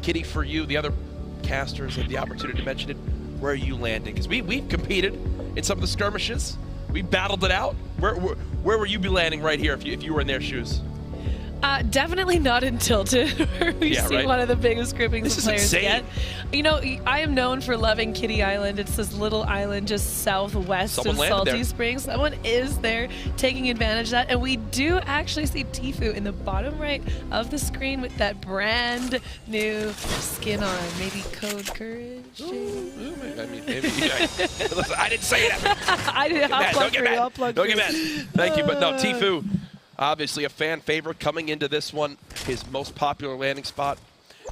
Kitty, for you, the other casters have the opportunity to mention it. Where are you landing? Because we've competed in some of the skirmishes. We battled it out. Where will you be landing right here if you were in their shoes? Definitely not in Tilted, where we see one of the biggest groupings of players yet. You know, I am known for loving Kitty Island. It's this little island just southwest of Salty Springs. Someone is there taking advantage of that. And we do actually see Tfue in the bottom right of the screen with that brand new skin on. Maybe Code Courage? I mean, maybe. Listen, I didn't say that. I didn't. Don't get mad. Don't get mad. Thank you. But no, Tfue. Obviously a fan favorite coming into this one. His most popular landing spot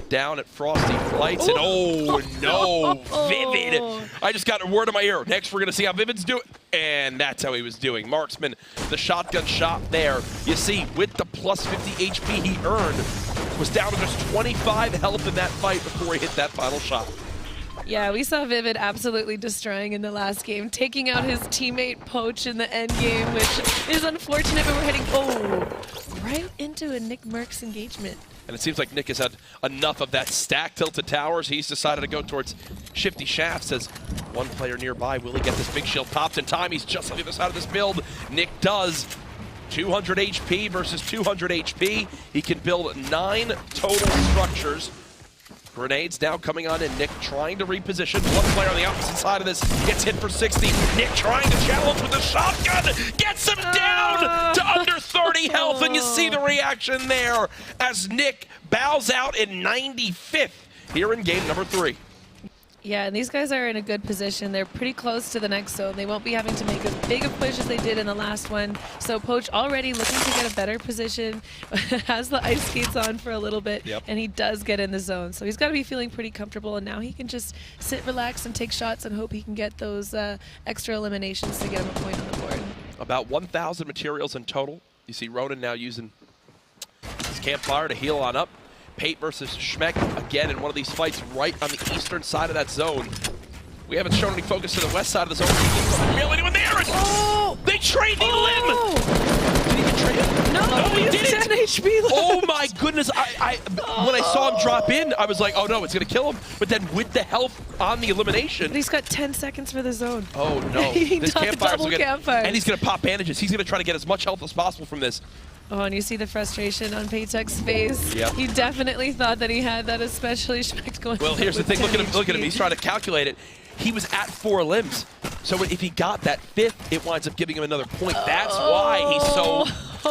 down at Frosty Flights. And oh no, Vivid. I just got a word in my ear. Next we're gonna see how Vivid's doing. And that's how he was doing. Marksman, the shotgun shot there. You see, with the plus 50 HP he earned, was down to just 25 health in that fight before he hit that final shot. Yeah, we saw Vivid absolutely destroying in the last game, taking out his teammate Poach in the end game, which is unfortunate, but we're heading, right into a Nick Merckx engagement. And it seems like Nick has had enough of that stack tilted towers. He's decided to go towards Shifty Shafts as one player nearby. Will he get this big shield popped in time? He's just on the other side of this build. Nick does. 200 HP versus 200 HP. He can build 9 total structures. Grenades now coming on in. Nick trying to reposition. One player on the opposite side of this gets hit for 60. Nick trying to challenge with the shotgun. Gets him down to under 30 health. And you see the reaction there as Nick bows out in 95th here in game number 3. Yeah, and these guys are in a good position. They're pretty close to the next zone. They won't be having to make as big a push as they did in the last one. So Poach already looking to get a better position, has the ice skates on for a little bit, and he does get in the zone. So he's got to be feeling pretty comfortable, and now he can just sit, relax, and take shots and hope he can get those extra eliminations to get him a point on the board. About 1,000 materials in total. You see Ronan now using his campfire to heal on up. Pate versus Schmeck, again in one of these fights right on the eastern side of that zone. We haven't shown any focus to the west side of the zone. Really anyone there? They traded limb! Did he get traded? No, he didn't. 10 HP left. Oh my goodness, when I saw him drop in, I was like, oh no, it's gonna kill him. But then with the health on the elimination. But he's got 10 seconds for the zone. Oh no. This campfire. And he's gonna pop bandages. He's gonna try to get as much health as possible from this. Oh, and you see the frustration on Paytek's face. Yep. He definitely thought that he had that, especially Schmeck going. Well, here's the thing. Look at him. He's trying to calculate it. He was at 4 limbs. So if he got that 5th, it winds up giving him another point. That's why he's so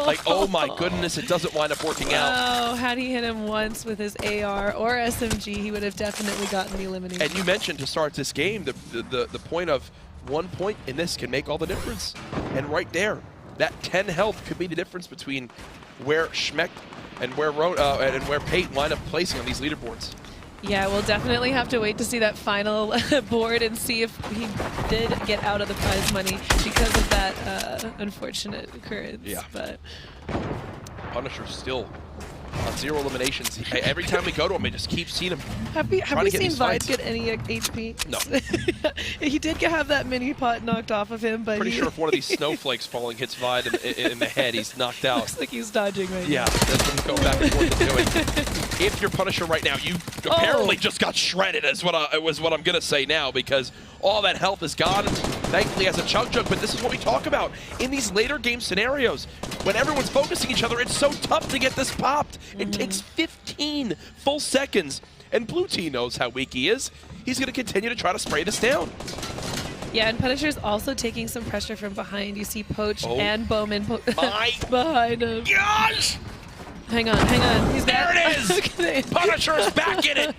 like, oh my goodness, it doesn't wind up working out. Oh, had he hit him once with his AR or SMG, he would have definitely gotten the elimination. And you mentioned to start this game, the point of 1 point in this can make all the difference. And right there, that 10 health could be the difference between where Schmeck and where Pate wind up placing on these leaderboards. Yeah, we'll definitely have to wait to see that final board and see if he did get out of the prize money because of that unfortunate occurrence. Yeah. But Punisher's still on 0 eliminations. Every time we go to him, I just keep seeing him. Have we seen Vide get any HP? No. He did have that mini pot knocked off of him, but pretty sure if one of these snowflakes falling hits Vide in the head, he's knocked out. Looks like he's dodging right now. Yeah, that's what he's going back and forth and doing. If you're Punisher right now, you apparently just got shredded, is what I'm going to say now, because all that health is gone. Thankfully, has a chug jug, but this is what we talk about in these later game scenarios. When everyone's focusing each other, it's so tough to get this popped. It takes 15 full seconds, and Blue Team knows how weak he is. He's going to continue to try to spray this down. Yeah, and Punisher's also taking some pressure from behind. You see Poach and Bowman behind him. Gosh! Hang on. He's there it is! Okay. Punisher's back in it!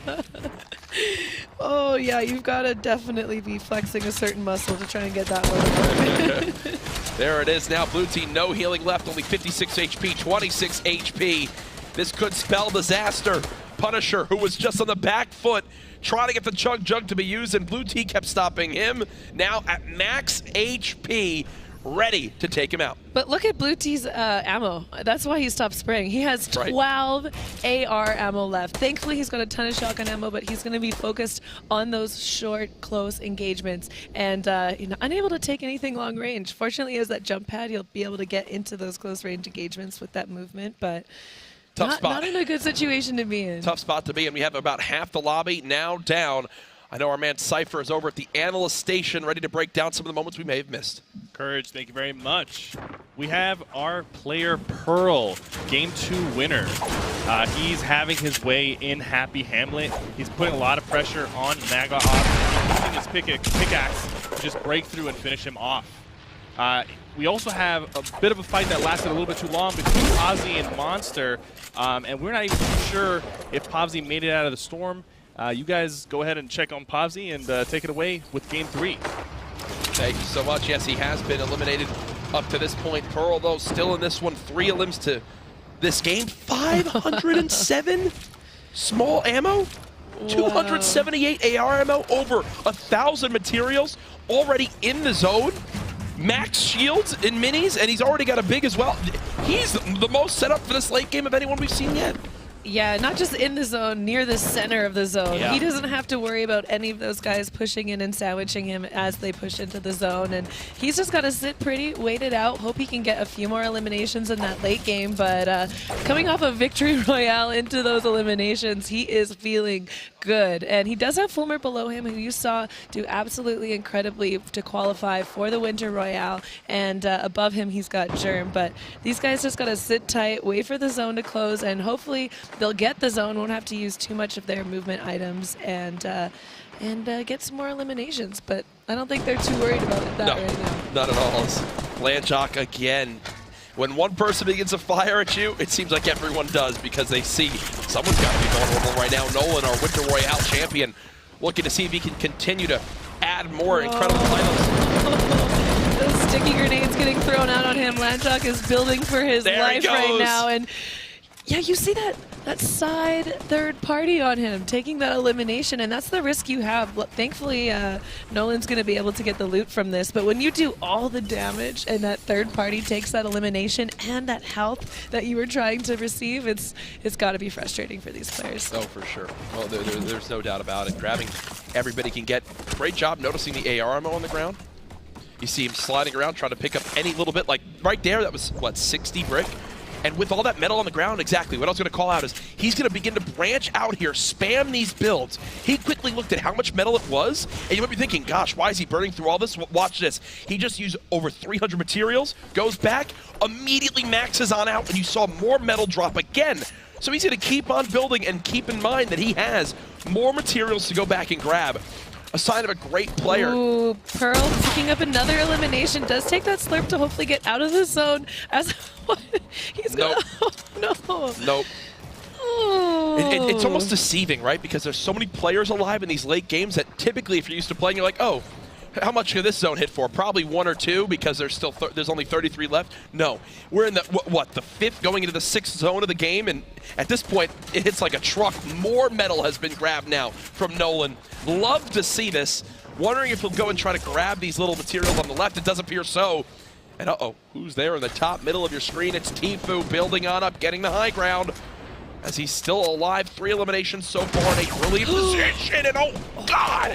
Oh, yeah, you've got to definitely be flexing a certain muscle to try and get that one. There it is now. Blue Team, no healing left, only 56 HP, 26 HP. This could spell disaster. Punisher, who was just on the back foot, trying to get the chug jug to be used, and Blue Team kept stopping him. Now at max HP, ready to take him out. But look at Blue Team's ammo. That's why he stopped spraying. He has 12 AR ammo left. Thankfully, he's got a ton of shotgun ammo, but he's going to be focused on those short, close engagements and unable to take anything long range. Fortunately, he has that jump pad. He'll be able to get into those close range engagements with that movement, but Tough spot. Not in a good situation to be in. Tough spot to be in. We have about half the lobby now down. I know our man Cypher is over at the analyst station ready to break down some of the moments we may have missed. Courage, thank you very much. We have our player Pearl, Game 2 winner. He's having his way in Happy Hamlet. He's putting a lot of pressure on Naga off, using his pickaxe to just break through and finish him off. We also have a bit of a fight that lasted a little bit too long between Pavzi and Monster, and we're not even sure if Pavzi made it out of the storm. You guys go ahead and check on Pavzi and take it away with Game 3. Thank you so much. Yes, he has been eliminated up to this point. Pearl, though, still in this one. 3 elims to this game. 507 small ammo. Wow. 278 AR ammo. Over 1,000 materials already in the zone. Max shields and minis, and he's already got a big as well. He's the most set up for this late game of anyone we've seen yet. Yeah, not just in the zone, near the center of the zone. Yeah. He doesn't have to worry about any of those guys pushing in and sandwiching him as they push into the zone. And he's just got to sit pretty, wait it out, hope he can get a few more eliminations in that late game. But coming off a victory royale into those eliminations, he is feeling good. And he does have Fulmer below him, who you saw do absolutely incredibly to qualify for the Winter Royale. And above him, he's got Germ. But these guys just got to sit tight, wait for the zone to close, and hopefully they'll get the zone, won't have to use too much of their movement items, and get some more eliminations. But I don't think they're too worried about that right now. Not at all. Landjock again. When one person begins to fire at you, it seems like everyone does, because they see someone's got to be vulnerable right now. Nolan, our Winter Royale champion, looking to see if he can continue to add more incredible items. Those sticky grenades getting thrown out on him. Landjock is building for his life right now. And yeah, you see that side third party on him, taking that elimination, and that's the risk you have. Thankfully, Nolan's going to be able to get the loot from this, but when you do all the damage and that third party takes that elimination and that health that you were trying to receive, it's got to be frustrating for these players. Oh, for sure. Well, there's no doubt about it. Grabbing everybody can get. Great job noticing the AR ammo on the ground. You see him sliding around, trying to pick up any little bit. Like right there, that was, what, 60 brick? And with all that metal on the ground, exactly, what I was going to call out is he's going to begin to branch out here, spam these builds. He quickly looked at how much metal it was, and you might be thinking, gosh, why is he burning through all this? Watch this. He just used over 300 materials, goes back, immediately maxes on out, and you saw more metal drop again. So he's going to keep on building, and keep in mind that he has more materials to go back and grab. A sign of a great player. Ooh, Pearl picking up another elimination. Does take that slurp to hopefully get out of the zone. As he's nope. Gonna, oh, no. Nope. Oh. It's almost deceiving, right? Because there's so many players alive in these late games that typically, if you're used to playing, you're like, oh, how much could this zone hit for? Probably 1 or 2, because there's still there's only 33 left. No, we're in the the 5th, going into the 6th zone of the game, and at this point, it hits like a truck. More metal has been grabbed now from Nolan. Love to see this. Wondering if he'll go and try to grab these little materials on the left. It does appear so. And who's there in the top middle of your screen? It's Tfue building on up, getting the high ground. As he's still alive, 3 eliminations so far in a relief position, and oh God!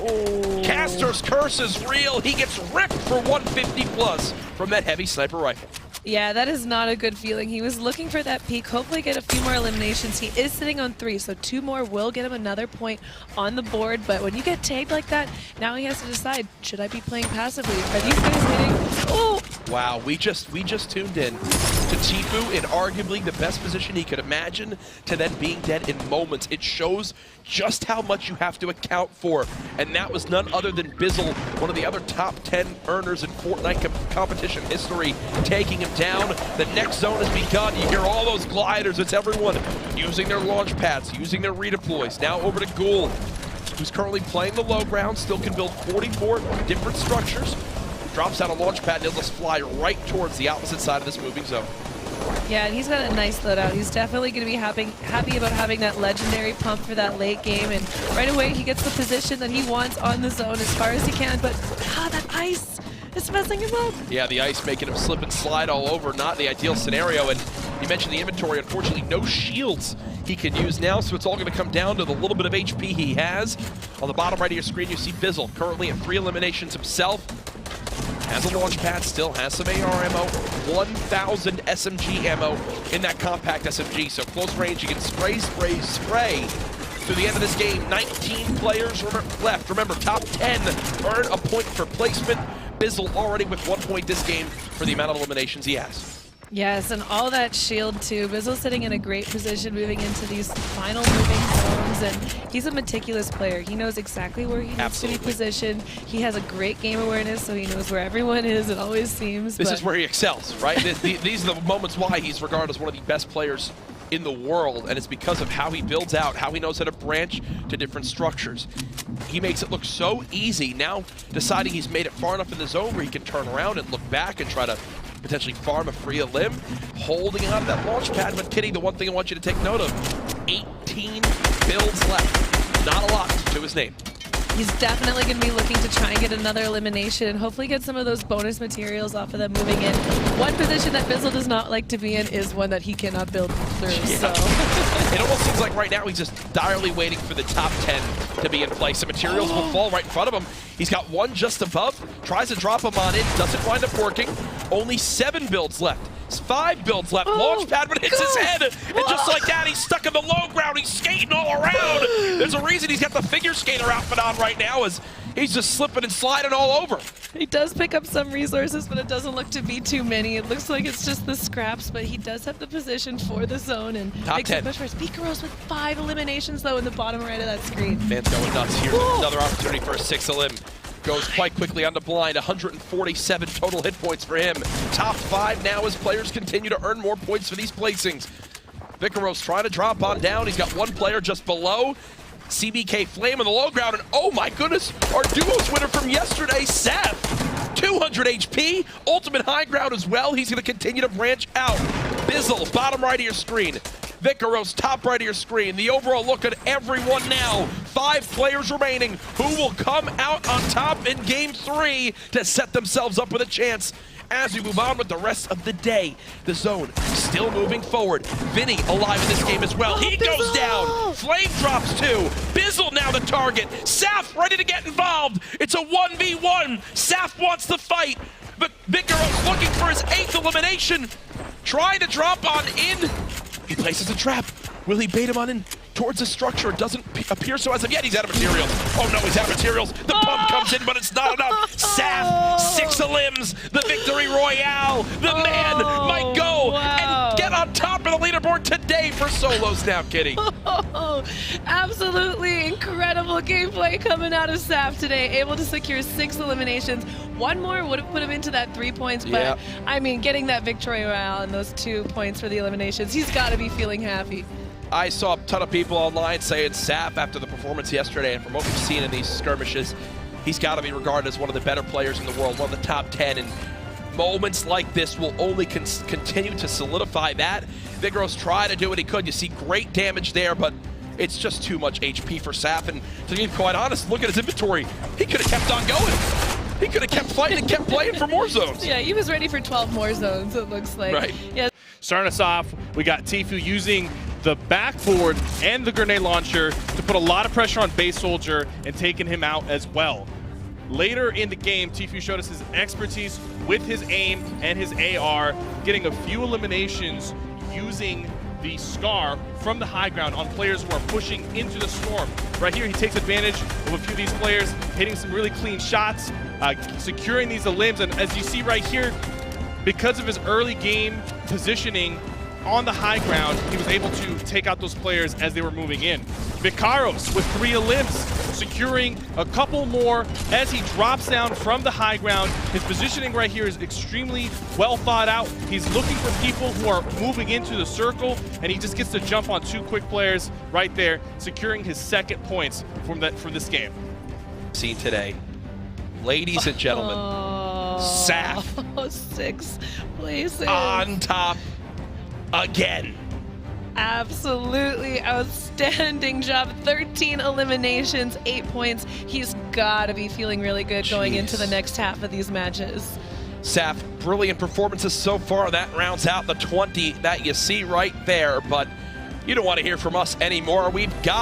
Caster's curse is real. He gets ripped for 150 plus from that heavy sniper rifle. Yeah, that is not a good feeling. He was looking for that peak, hopefully get a few more eliminations. He is sitting on 3, so 2 more will get him another point on the board. But when you get tagged like that, now he has to decide, should I be playing passively? Are these guys hitting? Oh! Wow, we just tuned in to Tfue in arguably the best position he could imagine, to then being dead in moments. It shows just how much you have to account for. And that was none other than Bizzle, one of the other top 10 earners in Fortnite competition history, taking him down. The next zone has begun. You hear all those gliders. It's everyone using their launch pads, using their redeploys. Now over to Ghoul, who's currently playing the low ground, still can build 44 different structures. Drops out a launch pad, and he'll just fly right towards the opposite side of this moving zone. Yeah, and he's got a nice loadout. He's definitely going to be happy about having that legendary pump for that late game. And right away, he gets the position that he wants on the zone as far as he can. But that ice is messing him up. Yeah, the ice making him slip and slide all over. Not the ideal scenario. And you mentioned the inventory. Unfortunately, no shields he can use now. So it's all going to come down to the little bit of HP he has. On the bottom right of your screen, you see Bizzle currently in 3 eliminations himself. Has a launch pad, still has some AR ammo, 1,000 SMG ammo in that compact SMG. So close range, you can spray, spray, spray. Through the end of this game, 19 players left. Remember, top 10 earn a point for placement. Bizzle already with 1 point this game for the amount of eliminations he has. Yes, and all that shield too. Bizzle's sitting in a great position moving into these final moving zones, and he's a meticulous player. He knows exactly where he needs to be positioned. He has a great game awareness, so he knows where everyone is, it always seems. This is where he excels, right? These are the moments why he's regarded as one of the best players in the world, and it's because of how he builds out, how he knows how to branch to different structures. He makes it look so easy, now deciding he's made it far enough in the zone where he can turn around and look back and try to potentially farm a free limb, holding on to that launch pad. But Kitty, the one thing I want you to take note of, 18 builds left. Not a lot to his name. He's definitely going to be looking to try and get another elimination and hopefully get some of those bonus materials off of them moving in. One position that Bizzle does not like to be in is one that he cannot build through. Yeah. So. It almost seems like right now he's just direly waiting for the top 10 to be in place. The materials will fall right in front of him. He's got one just above, tries to drop him on in, doesn't wind up working. Only 7 builds left. 5 builds left. Launch pad, but it hits his head. And just like that, he's stuck in the low ground. He's skating all around. There's a reason he's got the figure skater outfit on right now, as he's just slipping and sliding all over. He does pick up some resources, but it doesn't look to be too many. It looks like it's just the scraps, but he does have the position for the zone and makes a push for Skirmish with 5 eliminations, though, in the bottom right of that screen. Man's going nuts. Here's another opportunity for a 6 elim. Goes quite quickly onto blind, 147 total hit points for him. Top 5 now as players continue to earn more points for these placings. Vicaros trying to drop on down. He's got one player just below. CBK Flame on the low ground, and oh my goodness, our duos winner from yesterday, Seth. 200 HP, ultimate high ground as well. He's going to continue to branch out. Bizzle, bottom right of your screen. Vicaros, top right of your screen. The overall look at everyone now. 5 players remaining. Who will come out on top in Game 3 to set themselves up with a chance as we move on with the rest of the day? The zone still moving forward. Vinny alive in this game as well. He goes down. Flame drops 2. Bizzle now the target. Saf ready to get involved. It's a 1v1. Saf wants the fight, but Vicaros looking for his 8th elimination. Trying to drop on in. He places a trap. Will he bait him on in towards the structure? It doesn't appear so as of yet. He's out of materials. Oh no, he's out of materials. The pump comes in, but it's not enough. Saf, 6 elims. The victory royale. The man might go and get on top of the leaderboard today for solos now, Kitty. Absolutely incredible gameplay coming out of Saf today. Able to secure 6 eliminations. One more would have put him into that 3 points, but I mean, getting that victory royale and those 2 points for the eliminations, he's got to be feeling happy. I saw a ton of people online saying Saf after the performance yesterday, and from what we've seen in these skirmishes, he's got to be regarded as one of the better players in the world, one of the top 10, and moments like this will only continue to solidify that. Vicaros tried to do what he could. You see great damage there, but it's just too much HP for Saf, and to be quite honest, look at his inventory. He could have kept on going. He could have kept fighting and kept playing for more zones. Yeah, he was ready for 12 more zones, it looks like. Right. Yeah. Starting us off, we got Tfue using the backboard and the grenade launcher to put a lot of pressure on Base Soldier and taking him out as well. Later in the game, Tfue showed us his expertise with his aim and his AR, getting a few eliminations using the Scar from the high ground on players who are pushing into the storm. Right here, he takes advantage of a few of these players, hitting some really clean shots, securing these elims, and as you see right here, because of his early game positioning on the high ground, he was able to take out those players as they were moving in. Vicaros with 3 elims, securing a couple more as he drops down from the high ground. His positioning right here is extremely well thought out. He's looking for people who are moving into the circle, and he just gets to jump on 2 quick players right there, securing his 2nd points from this game. Seen today, ladies and gentlemen, Saf 6 places on top again. Absolutely outstanding job. 13 eliminations, 8 points. He's got to be feeling really good going into the next half of these matches. Saf, brilliant performances so far. That rounds out the 20 that you see right there, but you don't want to hear from us anymore. We've got